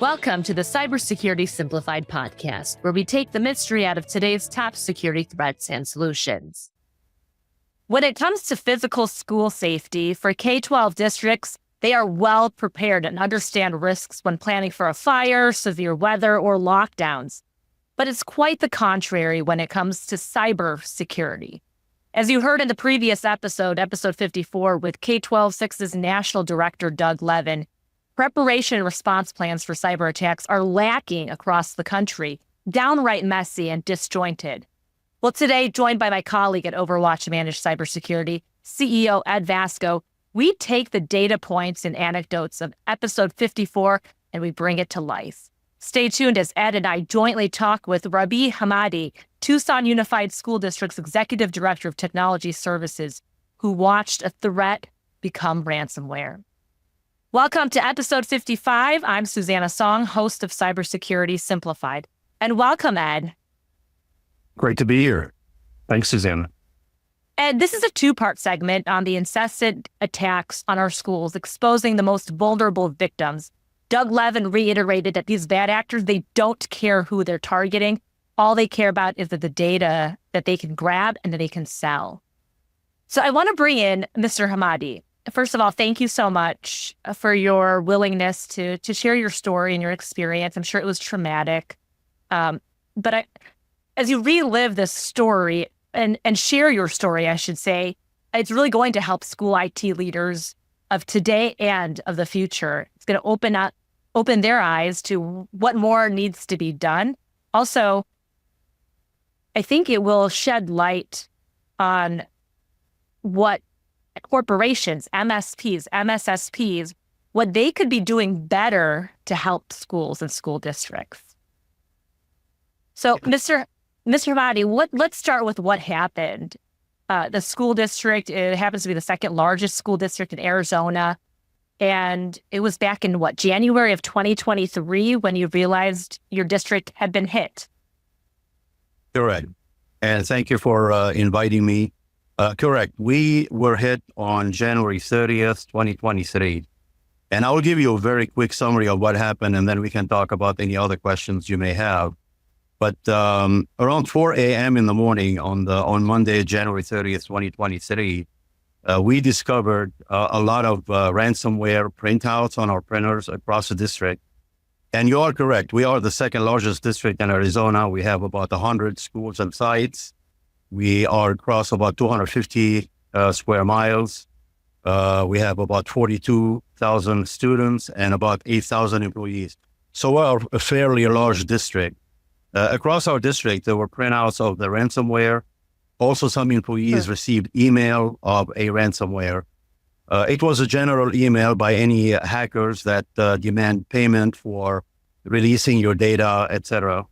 Welcome to the Cybersecurity Simplified podcast, where we take the mystery out of today's top security threats and solutions. When it comes to physical school safety, for K-12 districts, they are well prepared and understand risks when planning for a fire, severe weather, or lockdowns. But it's quite the contrary when it comes to cybersecurity. As you heard in the previous episode, episode 54, with K-12-6's National Director, Doug Levin, preparation and response plans for cyber attacks are lacking across the country, downright messy and disjointed. Well, today, joined by my colleague at Overwatch Managed Cybersecurity, CEO Ed Vasko, we take the data points and anecdotes of episode 54 and we bring it to life. Stay tuned as Ed and I jointly talk with Rabih Hamadeh, Tucson Unified School District's Executive Director of Technology Services, who watched a threat become ransomware. Welcome to episode 55. I'm Susanna Song, host of Cybersecurity Simplified. And welcome, Ed. Great to be here. Thanks, Susanna. Ed, this is a two-part segment on the incessant attacks on our schools, exposing the most vulnerable victims. Doug Levin reiterated that these bad actors, they don't care who they're targeting. All they care about is the data that they can grab and that they can sell. So I want to bring in Mr. Hamadeh. First of all, thank you so much for your willingness to share your story and your experience. I'm sure it was traumatic. But as you relive this story and share your story, I should say, it's really going to help school IT leaders of today and of the future. It's going to open their eyes to what more needs to be done. Also, I think it will shed light on what corporations, MSPs, MSSPs, what they could be doing better to help schools and school districts. So, Mr. Hamadeh, let's start with what happened. The school district, it happens to be the second largest school district in Arizona. And it was back in January of 2023 when you realized your district had been hit. Correct. And thank you for inviting me. Correct. We were hit on January 30th, 2023. And I will give you a very quick summary of what happened, and then we can talk about any other questions you may have. But around 4 a.m. in the morning on Monday, January 30th, 2023, we discovered a lot of ransomware printouts on our printers across the district. And you are correct. We are the second largest district in Arizona. We have about 100 schools and sites. We are across about 250 square miles. We have about 42,000 students and about 8,000 employees. So we're a fairly large district. Across our district, there were printouts of the ransomware. Also, some employees received email of a ransomware. It was a general email by any hackers that demand payment for releasing your data, etc.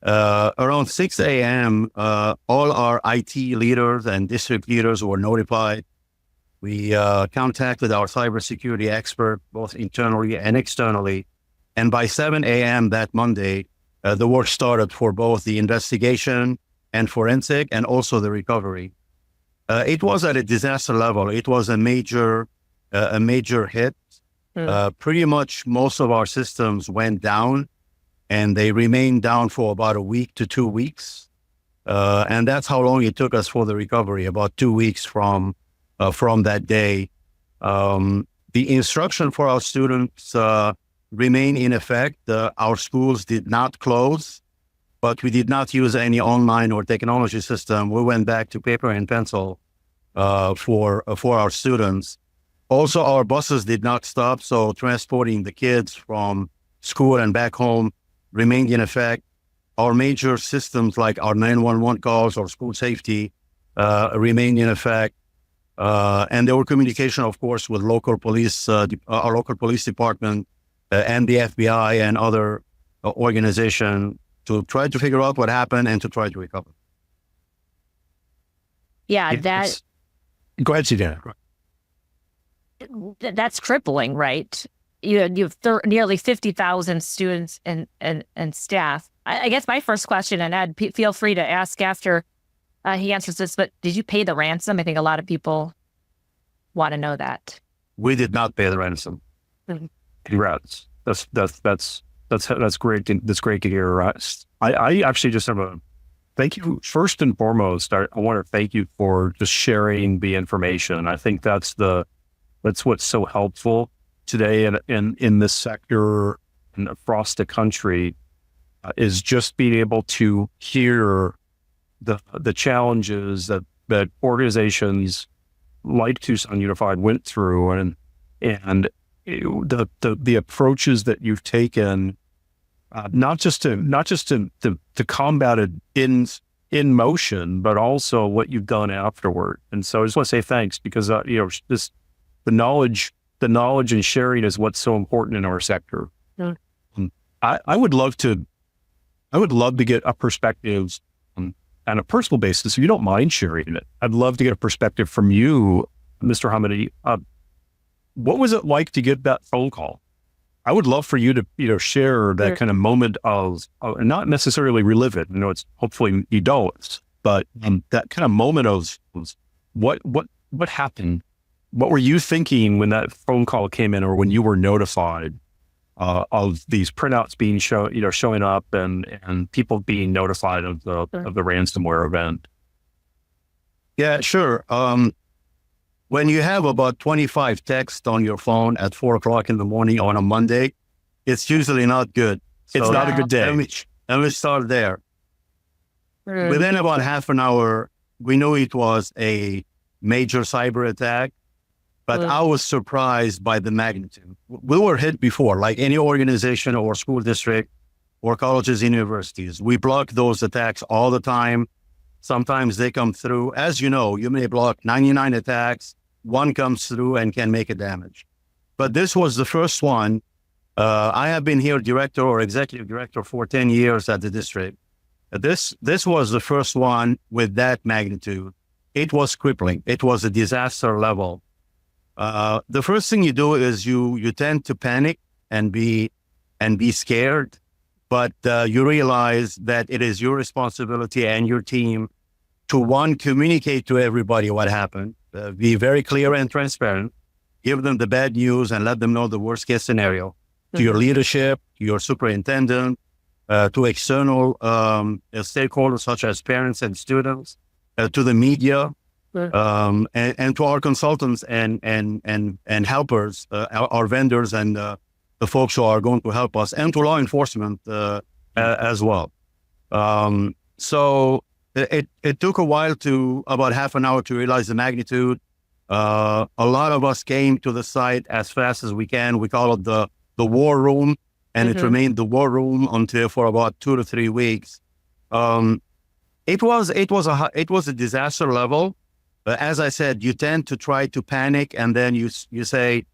Around 6 a.m., all our IT leaders and district leaders were notified. We contacted our cybersecurity expert, both internally and externally. And by 7 a.m. that Monday, the work started for both the investigation and forensic and also the recovery. It was at a disaster level. It was a major hit. Pretty much most of our systems went down, and they remained down for about a week to 2 weeks. And that's how long it took us for the recovery, about 2 weeks from that day. The instruction for our students remain in effect. Our schools did not close, but we did not use any online or technology system. We went back to paper and pencil for our students. Also, our buses did not stop, so transporting the kids from school and back home remained in effect. Our major systems like our 911 calls or school safety remained in effect. And there were communication, of course, with local police, our local police department and the FBI and other organizations to try to figure out what happened and to try to recover. Yeah, Go ahead, Susanna. That's crippling, right? You have nearly 50,000 students and staff. I guess my first question, and Ed, feel free to ask after he answers this, but did you pay the ransom? I think a lot of people want to know that. We did not pay the ransom. Mm-hmm. Congrats. That's That's great. That's great to hear. I actually just have a thank you. First and foremost, I want to thank you for just sharing the information. I think that's what's so helpful today in this sector and across the country, is just being able to hear the challenges that organizations like Tucson Unified went through, and the approaches that you've taken, not just to combat it in motion, but also what you've done afterward. And so I just want to say thanks, because the knowledge and sharing is what's so important in our sector. Yeah. I would love to get a perspective on a personal basis, if you don't mind sharing it. I'd love to get a perspective from you, Mr. Hamadeh. What was it like to get that phone call? I would love for you to share that kind of moment of not necessarily relive it. It's hopefully you don't, but that kind of moment of what happened. What were you thinking when that phone call came in, or when you were notified of these printouts being showing up and people being notified of the ransomware event? Yeah, sure. When you have about 25 texts on your phone at 4:00 in the morning on a Monday, it's usually not good. It's not a good day. Let me start there. Within about half an hour, we knew it was a major cyber attack, but I was surprised by the magnitude. We were hit before, like any organization or school district or colleges and universities. We block those attacks all the time. Sometimes they come through. As you know, you may block 99 attacks. One comes through and can make a damage. But this was the first one. I have been here director or executive director for 10 years at the district. This was the first one with that magnitude. It was crippling. It was a disaster level. The first thing you do is you tend to panic and be scared, but you realize that it is your responsibility and your team to communicate to everybody what happened, be very clear and transparent, give them the bad news and let them know the worst case scenario, to your leadership, to your superintendent, to external stakeholders such as parents and students, to the media, and to our consultants and helpers, our vendors and the folks who are going to help us, and to law enforcement as well. So it took a while, to about half an hour, to realize the magnitude. A lot of us came to the site as fast as we can. We call it the war room, and it remained the war room for about 2 to 3 weeks. It was a disaster level. As I said, you tend to try to panic, and then you say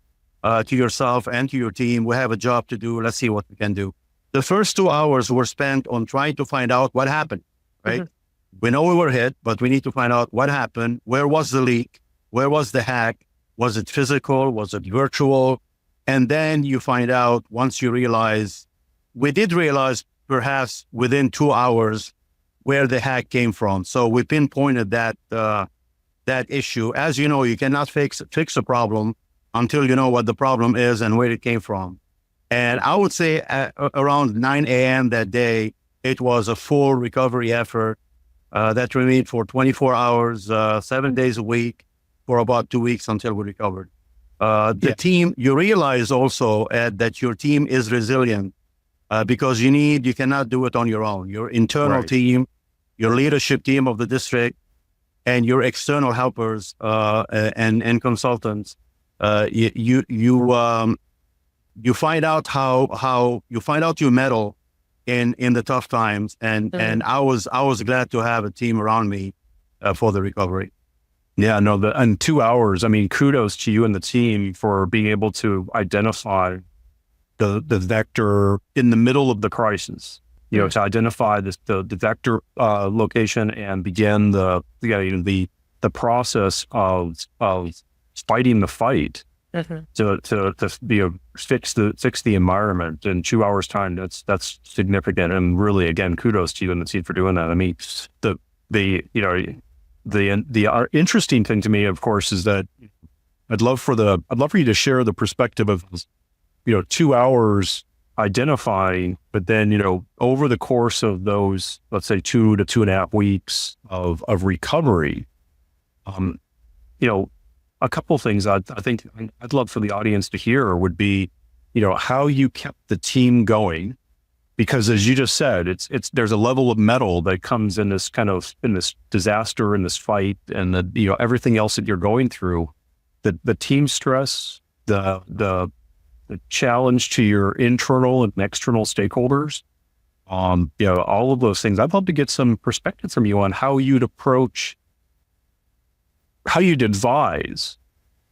to yourself and to your team, we have a job to do. Let's see what we can do. The first 2 hours were spent on trying to find out what happened, right? We know we were hit, but we need to find out what happened. Where was the leak? Where was the hack? Was it physical? Was it virtual? And then you find out, once you realize, we did realize perhaps within 2 hours where the hack came from. So we pinpointed that issue. As you know, you cannot fix a problem until you know what the problem is and where it came from. And I would say around 9 a.m. that day, it was a full recovery effort that remained for 24 hours, 7 days a week, for about 2 weeks until we recovered. The team, you realize also, Ed, that your team is resilient because you cannot do it on your own. Your internal team, your leadership team of the district, and your external helpers and consultants, you find out how you find out your mettle in the tough times, and I was glad to have a team around me for the recovery. Yeah, no, in 2 hours, I mean, kudos to you and the team for being able to identify the vector in the middle of the crisis. To identify the vector location and begin the process of fighting the fight to fix the environment in 2 hours time. That's significant, and really, again, kudos to you and the team for doing that. I mean, the interesting thing to me, of course, is that I'd love for you to share the perspective of 2 hours identifying, but then, over the course of those, let's say 2 to 2.5 weeks of recovery, a couple of things I think I'd love for the audience to hear would be, how you kept the team going, because as you just said, there's a level of mettle that comes in this disaster, in this fight, and everything else that you're going through, the team stress, the challenge to your internal and external stakeholders, all of those things. I'd love to get some perspective from you on how you'd advise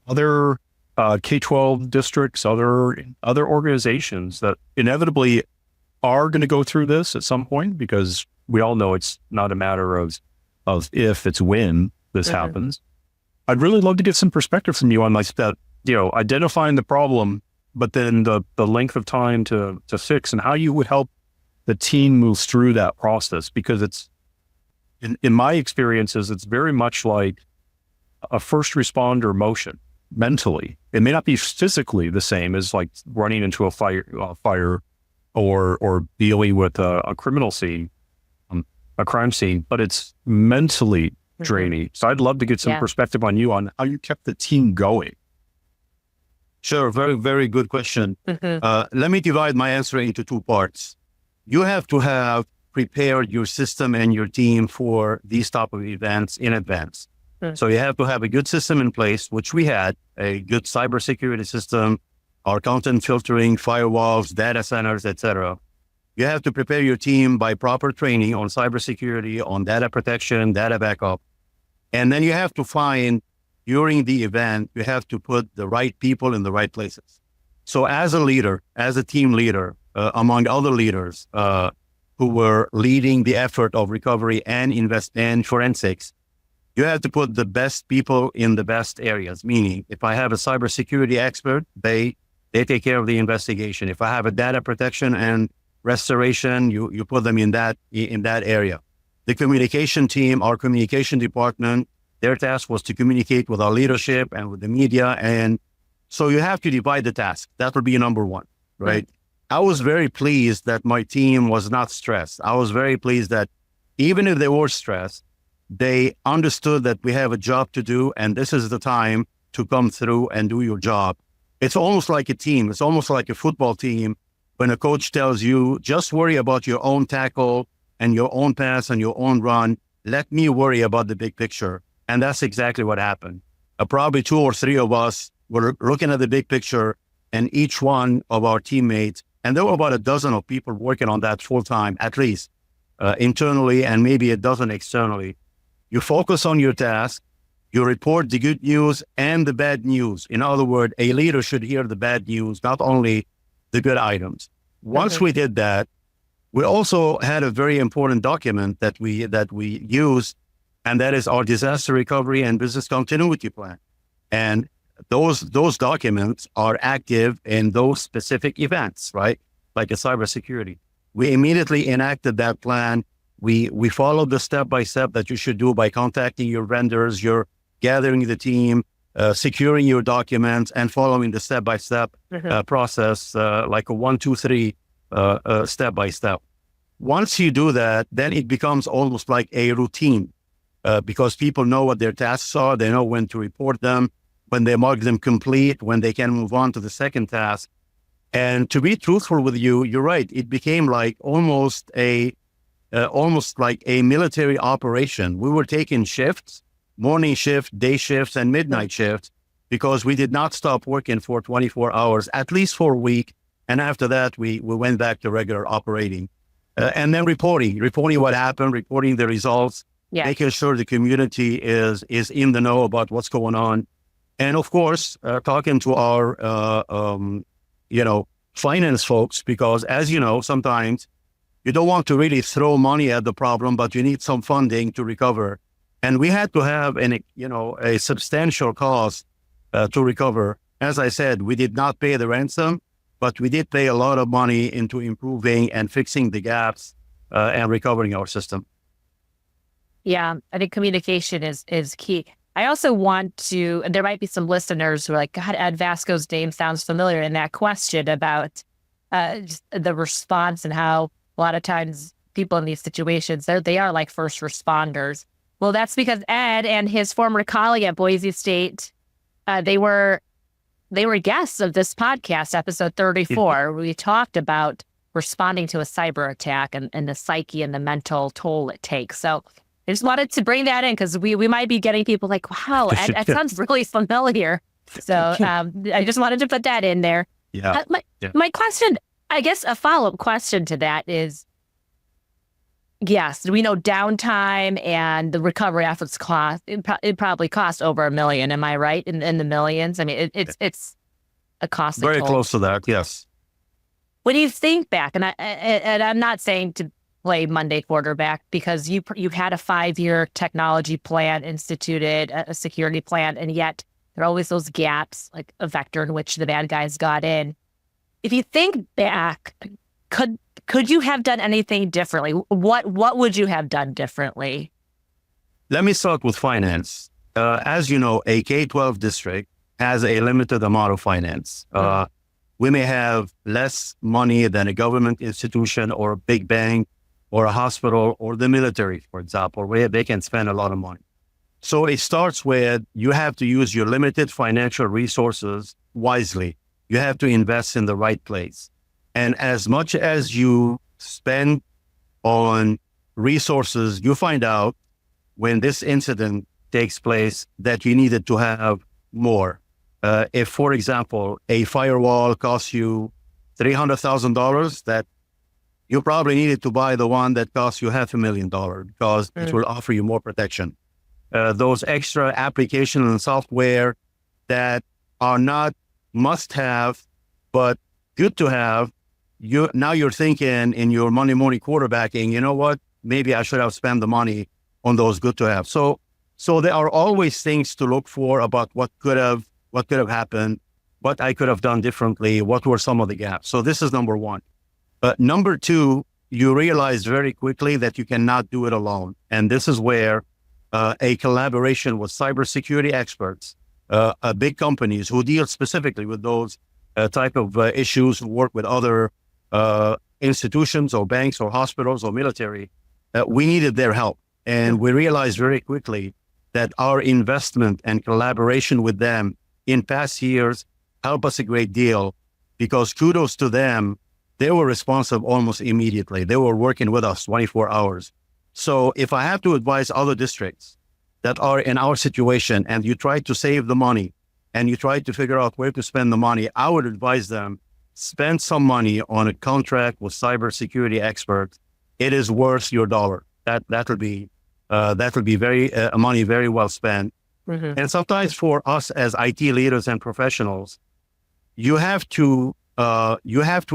other K-12 districts, other organizations that inevitably are going to go through this at some point, because we all know it's not a matter of if, it's when this happens. I'd really love to get some perspective from you on that, identifying the problem, but then the length of time to fix, and how you would help the team move through that process. Because it's, in my experiences, it's very much like a first responder motion mentally. It may not be physically the same as like running into a fire or dealing with a criminal scene, a crime scene, but it's mentally draining. So I'd love to get some perspective on you on how you kept the team going. Sure. Very, very good question. Let me divide my answer into 2 parts. You have to have prepared your system and your team for these type of events in advance. So you have to have a good system in place, which we had, a good cybersecurity system, our content filtering, firewalls, data centers, etc. You have to prepare your team by proper training on cybersecurity, on data protection, data backup. And then you have to find, during the event, you have to put the right people in the right places. So as a leader, as a team leader, among other leaders who were leading the effort of recovery and forensics, you have to put the best people in the best areas. Meaning, if I have a cybersecurity expert, they take care of the investigation. If I have a data protection and restoration, you put them in that area. The communication team, our communication department, their task was to communicate with our leadership and with the media. And so you have to divide the task. That would be number 1, right? I was very pleased that my team was not stressed. I was very pleased that even if they were stressed, they understood that we have a job to do, and this is the time to come through and do your job. It's almost like a team. It's almost like a football team. When a coach tells you, just worry about your own tackle and your own pass and your own run, let me worry about the big picture. And that's exactly what happened. Probably 2 or 3 of us were looking at the big picture, and each one of our teammates, and there were about a dozen of people working on that full time, at least internally, and maybe a dozen externally. You focus on your task, you report the good news and the bad news. In other words, a leader should hear the bad news, not only the good items. Once we did that, we also had a very important document that we used, and that is our disaster recovery and business continuity plan. And those documents are active in those specific events, right? Like a cybersecurity. We immediately enacted that plan. We followed the step-by-step that you should do by contacting your vendors, you're gathering the team, securing your documents, and following the step-by-step process, like a 1, 2, 3 step-by-step. Once you do that, then it becomes almost like a routine because people know what their tasks are. They know when to report them, when they mark them complete, when they can move on to the second task. And to be truthful with you, you're right. It became like almost like a military operation. We were taking shifts, morning shift, day shifts, and midnight shifts, because we did not stop working for 24 hours, at least for a week. And after that, we went back to regular operating. And then reporting what happened, reporting the results, making sure the community is in the know about what's going on. And of course, talking to our, finance folks, because as you know, sometimes you don't want to really throw money at the problem, but you need some funding to recover. And we had to have a substantial cost to recover. As I said, we did not pay the ransom, but we did pay a lot of money into improving and fixing the gaps and recovering our system. Yeah, I think communication is key. I also want to, and there might be some listeners who are like, God, Ed Vasko's name sounds familiar, in that question about just the response and how a lot of times people in these situations, they are like first responders. Well, that's because Ed and his former colleague at Boise State, they were guests of this podcast, episode 34. We talked about responding to a cyber attack and the psyche and the mental toll it takes. So I just wanted to bring that in because we might be getting people like, wow, that sounds really familiar. So I just wanted to put that in there. Yeah. My question, I guess a follow-up question to that is, yes, we know downtime and the recovery efforts cost, it probably costs over $1 million. Am I right? In the millions? I mean, it's a costly Very toll. close to that, yes. When you think back, and I'm not saying to play Monday quarterback because you had a 5-year technology plan instituted, a security plan, and yet there are always those gaps, like a vector in which the bad guys got in. If you think back, could you have done anything differently? What would you have done differently? Let me start with finance. As you know, a K-12 district has a limited amount of finance. We may have less money than a government institution or a big bank or a hospital or the military, for example, where they can spend a lot of money. So it starts with you have to use your limited financial resources wisely. You have to invest in the right place. And as much as you spend on resources, you find out when this incident takes place that you needed to have more. If, for example, a firewall costs you $300,000, that you probably needed to buy the one that costs you $500,000 because it will offer you more protection. Those extra applications and software that are not must-have, but good to have, now you're thinking in your Monday morning quarterbacking, you know what? Maybe I should have spent the money on those good to have. So there are always things to look for about what could have happened, what I could have done differently, what were some of the gaps. So this is number one. But number two, you realize very quickly that you cannot do it alone. And this is where a collaboration with cybersecurity experts, big companies who deal specifically with those type of issues, who work with other institutions or banks or hospitals or military, we needed their help. And we realized very quickly that our investment and collaboration with them in past years helped us a great deal because kudos to them, they were responsive almost immediately. They were working with us 24 hours. So if I have to advise other districts that are in our situation and you try to save the money and you try to figure out where to spend the money, I would advise them, spend some money on a contract with cybersecurity experts. It is worth your dollar. That'll be very money very well spent. Mm-hmm. And sometimes for us as IT leaders and professionals, you have to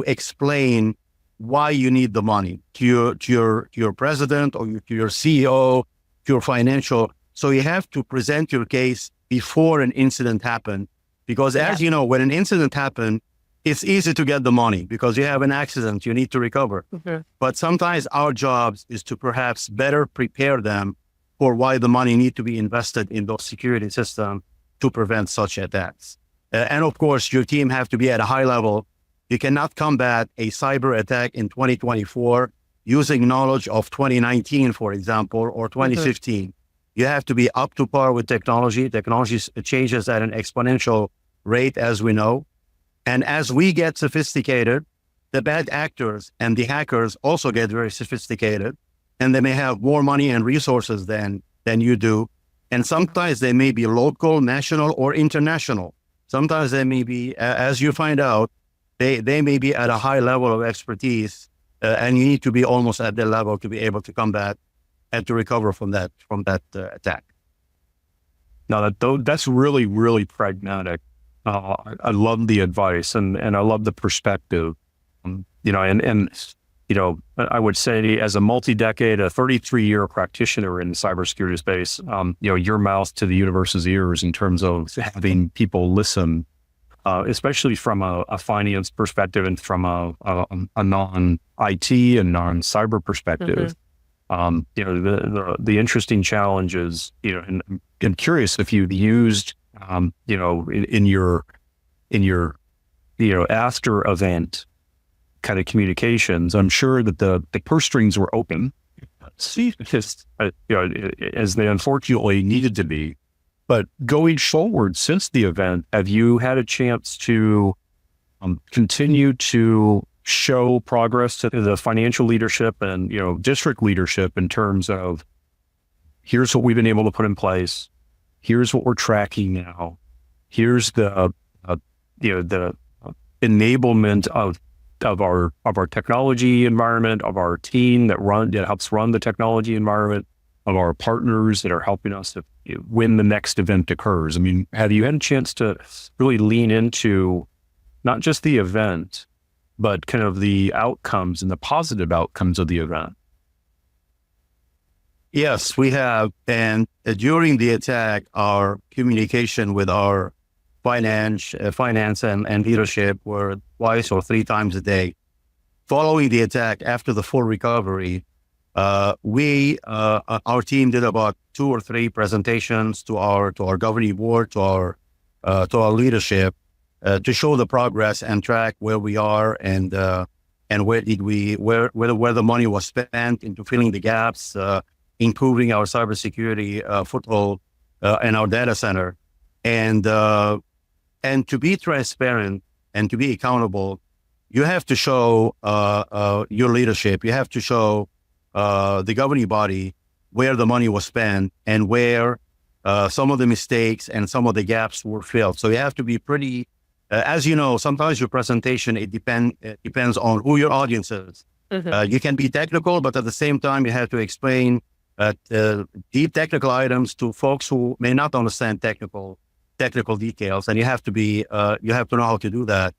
explain why you need the money to your president or to your CEO, to your financial. So you have to present your case before an incident happened, because as you know, when an incident happened, it's easy to get the money because you have an accident, you need to recover. Mm-hmm. But sometimes our jobs is to perhaps better prepare them for why the money need to be invested in those security systems to prevent such attacks. And of course, your team have to be at a high level. You cannot combat a cyber attack in 2024 using knowledge of 2019, for example, or 2015. Mm-hmm. You have to be up to par with technology. Technology changes at an exponential rate, as we know. And as we get sophisticated, the bad actors and the hackers also get very sophisticated, and they may have more money and resources than you do. And sometimes they may be local, national, or international. Sometimes they may be, as you find out, they may be at a high level of expertise, and you need to be almost at their level to be able to combat and to recover from that attack. Now that's really, really pragmatic. I love the advice and I love the perspective. I would say as a multi-decade, a 33-year practitioner in the cybersecurity space, your mouth to the universe's ears in terms of having people listen, especially from a finance perspective and from a non-IT and non-cyber perspective. Mm-hmm. The interesting challenge is, and I'm curious if you've used, in your after event, kind of communications. I'm sure that the purse strings were open, just, as they unfortunately needed to be. But going forward since the event, have you had a chance to continue to show progress to the financial leadership and, district leadership in terms of, here's what we've been able to put in place, here's what we're tracking now, here's the enablement of our technology environment, of our team that helps run the technology environment, of our partners that are helping us to when the next event occurs? I mean, have you had a chance to really lean into not just the event, but kind of the outcomes and the positive outcomes of the event? Yes, we have. And during the attack, our communication with our finance and leadership were twice or three times a day. Following the attack, after the full recovery, our team did about 2 or 3 presentations to our governing board, to our leadership, to show the progress and track where we are and where the money was spent into filling the gaps, improving our cybersecurity foothold in our data center, and to be transparent and to be accountable, you have to show your leadership. You have to show the governing body where the money was spent and where some of the mistakes and some of the gaps were filled. So you have to be pretty. As you know, sometimes your presentation, it depends on who your audience is. Mm-hmm. You can be technical, but at the same time, you have to explain deep technical items to folks who may not understand technical details, and you have to know how to do that.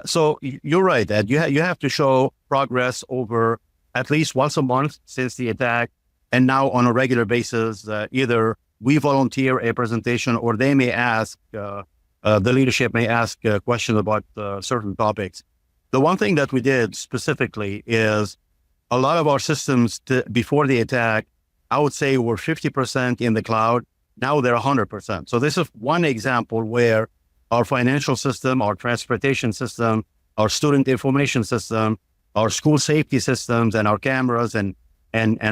So you're right, Ed. You have to show progress over at least once a month since the attack, and now on a regular basis, either we volunteer a presentation or they may ask. The leadership may ask a question about certain topics. The one thing that we did specifically is a lot of our systems before the attack, I would say, were 50% in the cloud. Now they're 100%. So this is one example where our financial system, our transportation system, our student information system, our school safety systems, and our cameras and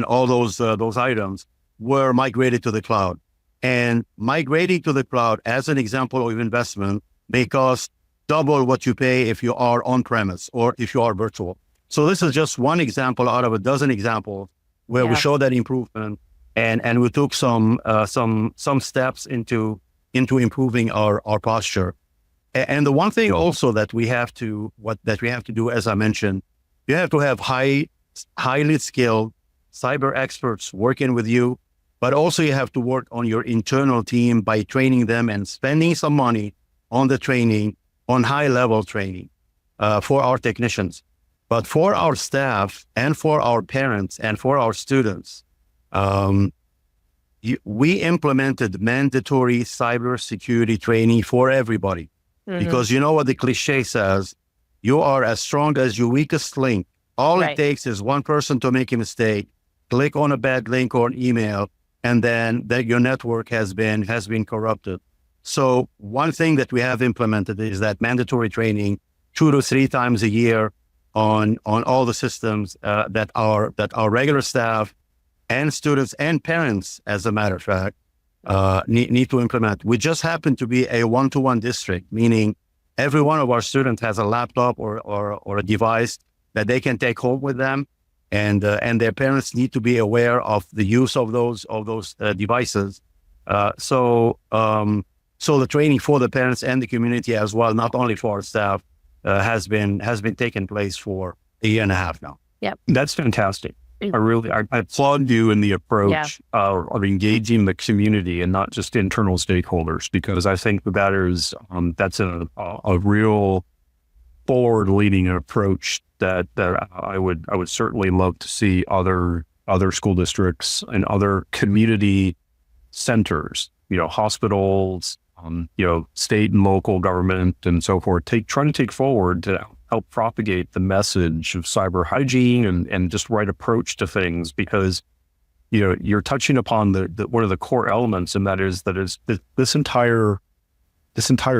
all those items were migrated to the cloud. And migrating to the cloud, as an example of investment, may cost double what you pay if you are on premise or if you are virtual. So this is just one example out of a dozen examples where we show that improvement, and we took some steps into improving our posture. And the one thing also that we have to do, as I mentioned, you have to have highly skilled cyber experts working with you. But also you have to work on your internal team by training them and spending some money on the training, on high-level training for our technicians. But for our staff and for our parents and for our students, we implemented mandatory cybersecurity training for everybody. Mm-hmm. Because you know what the cliche says, you are as strong as your weakest link. All it takes is one person to make a mistake, click on a bad link or an email, and then your network has been corrupted. So one thing that we have implemented is that mandatory training 2 to 3 times a year on all the systems that our regular staff and students and parents, as a matter of fact, need to implement. We just happen to be a 1-to-1 district, meaning every one of our students has a laptop or a device that they can take home with them. And their parents need to be aware of the use of those devices. So the training for the parents and the community as well, not only for our staff, has been taking place for a year and a half now. Yep, that's fantastic. I applaud you in the approach of engaging the community and not just internal stakeholders, because I think that's a real forward-leading approach that I would certainly love to see other school districts and other community centers, hospitals, state and local government and so forth, trying to take forward to help propagate the message of cyber hygiene and just right approach to things, because you're touching upon the one of the core elements, and that is this entire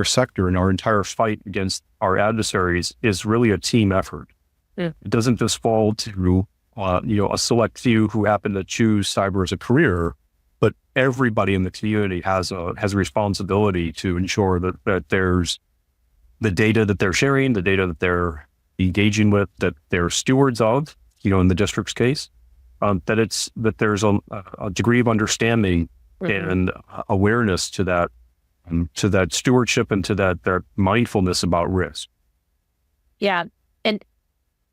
sector and our entire fight against our adversaries is really a team effort. Yeah. It doesn't just fall to, a select few who happen to choose cyber as a career, but everybody in the community has a responsibility to ensure that there's the data that they're sharing, the data that they're engaging with, that they're stewards of, in the district's case, that there's a degree of understanding and awareness to that stewardship and to that mindfulness about risk. Yeah. And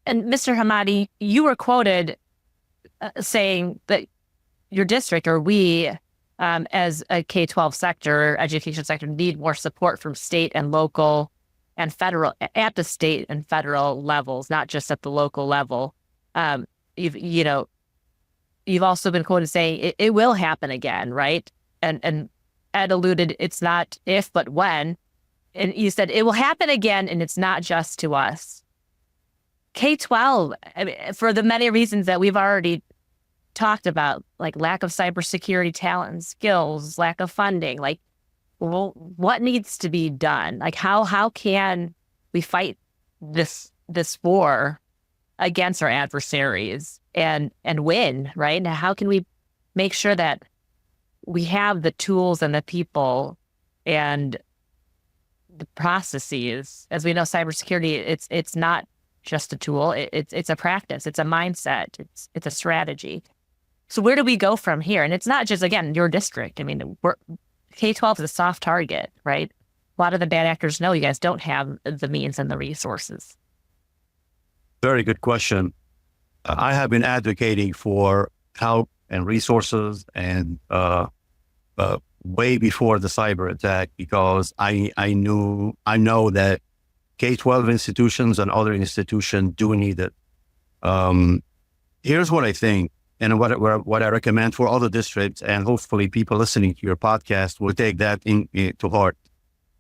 Mr. Hamadeh, you were quoted saying that your district, or we, as a K-12 sector, education sector, need more support from state and local and federal, at the state and federal levels, not just at the local level. You've also been quoted saying it will happen again, right? And Ed alluded, it's not if, but when. And you said it will happen again, and it's not just to us. K-12, for the many reasons that we've already talked about, like lack of cybersecurity talent and skills, lack of funding, well, what needs to be done? Like how can we fight this war against our adversaries and win, right? Now, how can we make sure that we have the tools and the people and the processes? As we know, cybersecurity, it's not just a tool. It's a practice. It's a mindset. It's a strategy. So where do we go from here? And it's not just, again, your district. I mean, K-12 is a soft target, right? A lot of the bad actors know you guys don't have the means and the resources. Very good question. I have been advocating for help and resources and way before the cyber attack, because I know that K-12 institutions and other institutions do need it. Here's what I think, and what I recommend for other districts, and hopefully people listening to your podcast will take that to heart.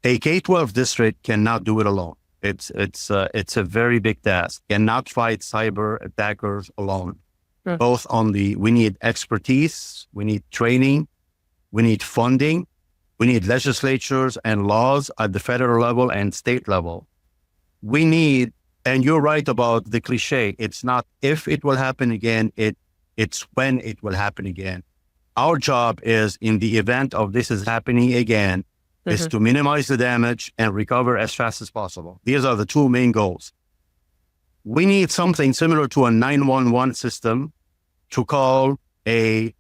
A K-12 district cannot do it alone. It's a very big task. Cannot fight cyber attackers alone. Sure. Both we need expertise, we need training, we need funding, we need legislatures and laws at the federal level and state level. We need, and you're right about the cliche, it's not if it will happen again, it's when it will happen again. Our job is, in the event of this is happening again, is to minimize the damage and recover as fast as possible. These are the two main goals. We need something similar to a 911 system to call a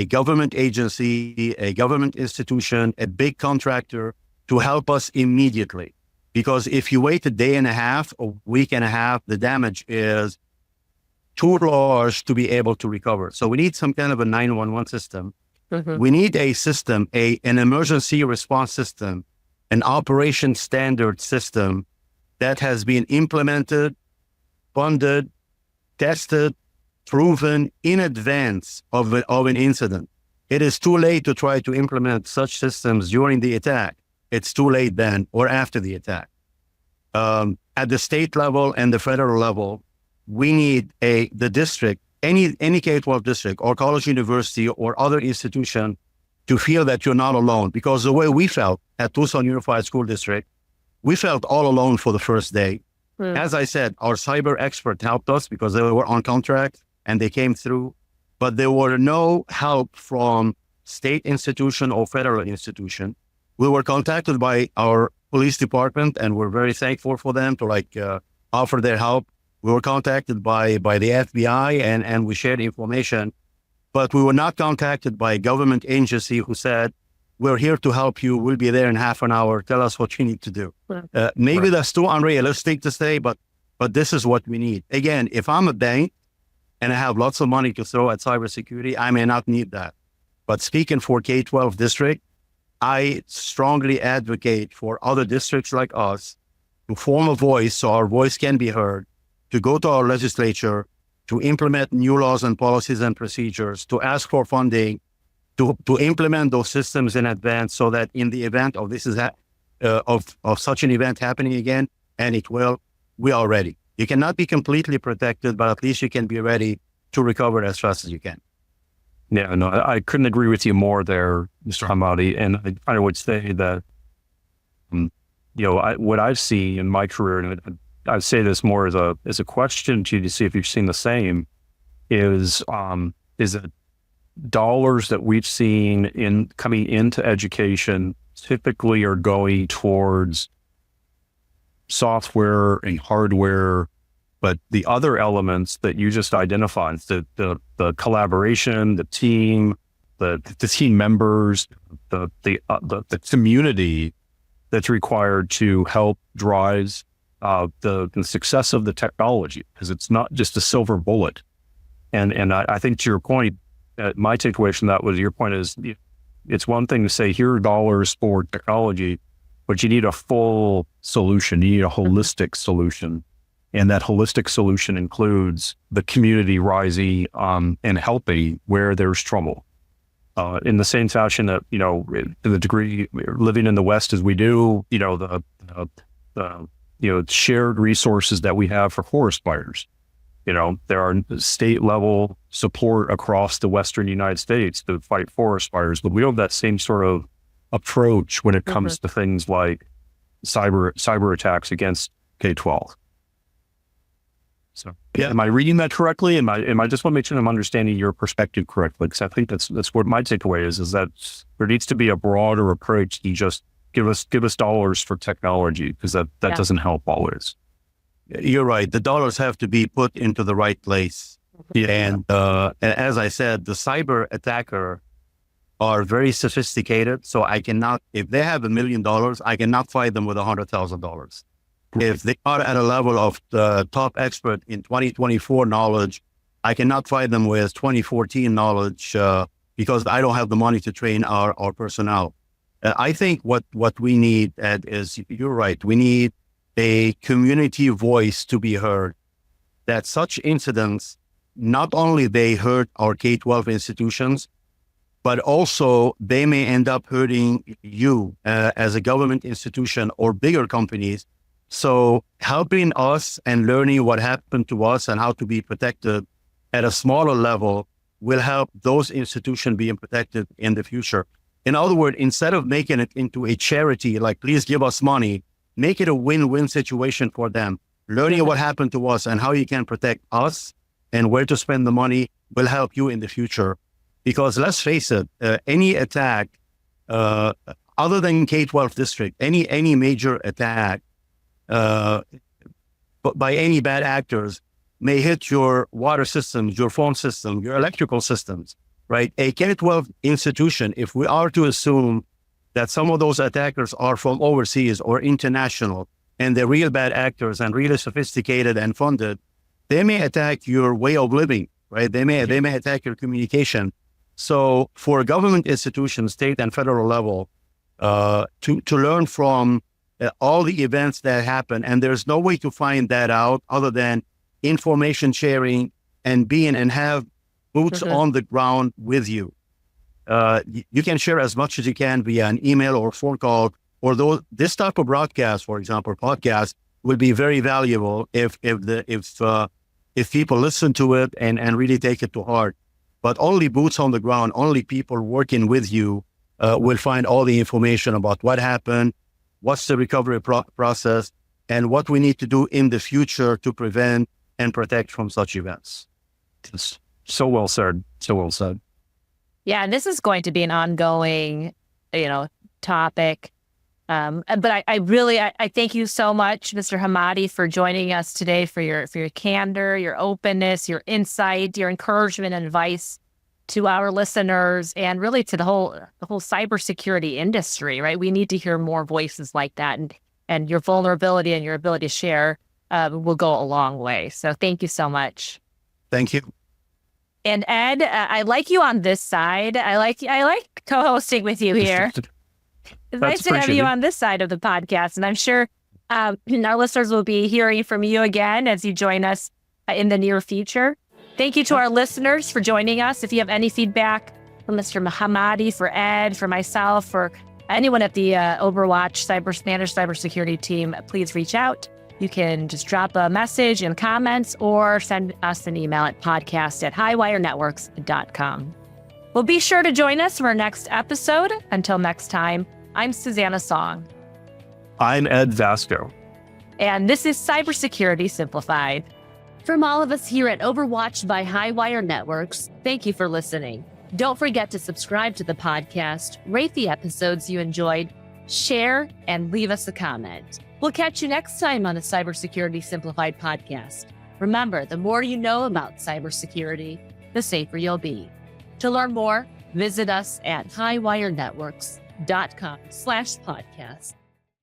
government agency, a government institution, a big contractor to help us immediately. Because if you wait a day and a half, a week and a half, the damage is too large to be able to recover. So we need some kind of a 911 system. We need a system, an emergency response system, an operation standard system that has been implemented, funded, tested, proven in advance of an incident. It is too late to try to implement such systems during the attack. It's too late then or after the attack. At the state level and the federal level, we need the district, any K-12 district or college, university or other institution to feel that you're not alone. Because the way we felt at Tucson Unified School District, we felt all alone for the first day. As I said, our cyber expert helped us because they were on contract and they came through, but there were no help from state institution or federal institution. We were contacted by our police department and we're very thankful for them to offer their help. We were contacted by the FBI and we shared information, but we were not contacted by a government agency who said, we're here to help you. We'll be there in half an hour. Tell us what you need to do. Maybe that's too unrealistic to say, but this is what we need. Again, if I'm a bank and I have lots of money to throw at cybersecurity, I may not need that. But speaking for K-12 district, I strongly advocate for other districts like us to form a voice so our voice can be heard, to go to our legislature, to implement new laws and policies and procedures, to ask for funding, to implement those systems in advance so that in the event of of such an event happening again, and it will, we are ready. You cannot be completely protected, but at least you can be ready to recover as fast as you can. Yeah, no, I couldn't agree with you more there, Mr. Hamadeh. And I would say that, what I've seen in my career, and I say this more as a question to you to see if you've seen the same, is it dollars that we've seen in coming into education typically are going towards software and hardware, but the other elements that you just identified, the collaboration, the team, the team members, the community that's required to help drive the success of the technology, because it's not just a silver bullet. And I think to your point, my takeaway from that was your point is it's one thing to say here are dollars for technology, but you need a full solution. You need a holistic solution. And that holistic solution includes the community rising and helping where there's trouble. In the same fashion that, to the degree living in the West as we do, the shared resources that we have for forest fires. There are state level support across the Western United States to fight forest fires, but we don't have that same sort of approach when it comes to things like cyber attacks against K-12. So, yeah. Am I reading that correctly? Am I just want to make sure I'm understanding your perspective correctly? Because I think that's what my takeaway is that there needs to be a broader approach than just give us dollars for technology, because that doesn't help always. You're right. The dollars have to be put into the right place. Yeah. And as I said, the cyber attacker are very sophisticated. So I cannot, if they have $1 million, I cannot fight them with $100,000. If they are at a level of the top expert in 2024 knowledge, I cannot fight them with 2014 knowledge because I don't have the money to train our personnel. I think what we need, Ed, is, you're right, we need a community voice to be heard, that such incidents, not only they hurt our K-12 institutions, but also they may end up hurting you as a government institution or bigger companies. So helping us and learning what happened to us and how to be protected at a smaller level will help those institutions being protected in the future. In other words, instead of making it into a charity, like, please give us money, make it a win-win situation for them. Learning what happened to us and how you can protect us and where to spend the money will help you in the future. Because let's face it, any attack, other than K-12 district, any major attack but by any bad actors may hit your water systems, your phone system, your electrical systems, right? A K-12 institution, if we are to assume that some of those attackers are from overseas or international, and they're real bad actors and really sophisticated and funded, they may attack your way of living, right? They may attack your communication. So for government institutions, state and federal level, to learn from all the events that happen, and there's no way to find that out other than information sharing and have boots on the ground with you. You can share as much as you can via an email or phone call, or this type of broadcast, for example, podcast, will be very valuable if people listen to it and really take it to heart. But only boots on the ground, only people working with you will find all the information about what happened, what's the recovery process, and what we need to do in the future to prevent and protect from such events. So well said. So well said. Yeah, and this is going to be an ongoing, topic. But I thank you so much, Mr. Hamadeh, for joining us today, for your candor, your openness, your insight, your encouragement and advice to our listeners, and really to the whole cybersecurity industry. Right, we need to hear more voices like that, and your vulnerability and your ability to share will go a long way. So thank you so much. Thank you. And Ed, I like you on this side. I like co-hosting with you here. It's nice to have you on this side of the podcast, and I'm sure our listeners will be hearing from you again as you join us in the near future. Thank you to our listeners for joining us. If you have any feedback for Mr. Hamadeh, for Ed, for myself, for anyone at the Overwatch managed cybersecurity team, please reach out. You can just drop a message in comments or send us an email at podcast@highwirenetworks.com. Well, be sure to join us for our next episode. Until next time, I'm Susanna Song. I'm Ed Vasko. And this is Cybersecurity Simplified. From all of us here at Overwatched by Highwire Networks, thank you for listening. Don't forget to subscribe to the podcast, rate the episodes you enjoyed, share, and leave us a comment. We'll catch you next time on the Cybersecurity Simplified podcast. Remember, the more you know about cybersecurity, the safer you'll be. To learn more, visit us at highwirenetworks.com/podcast.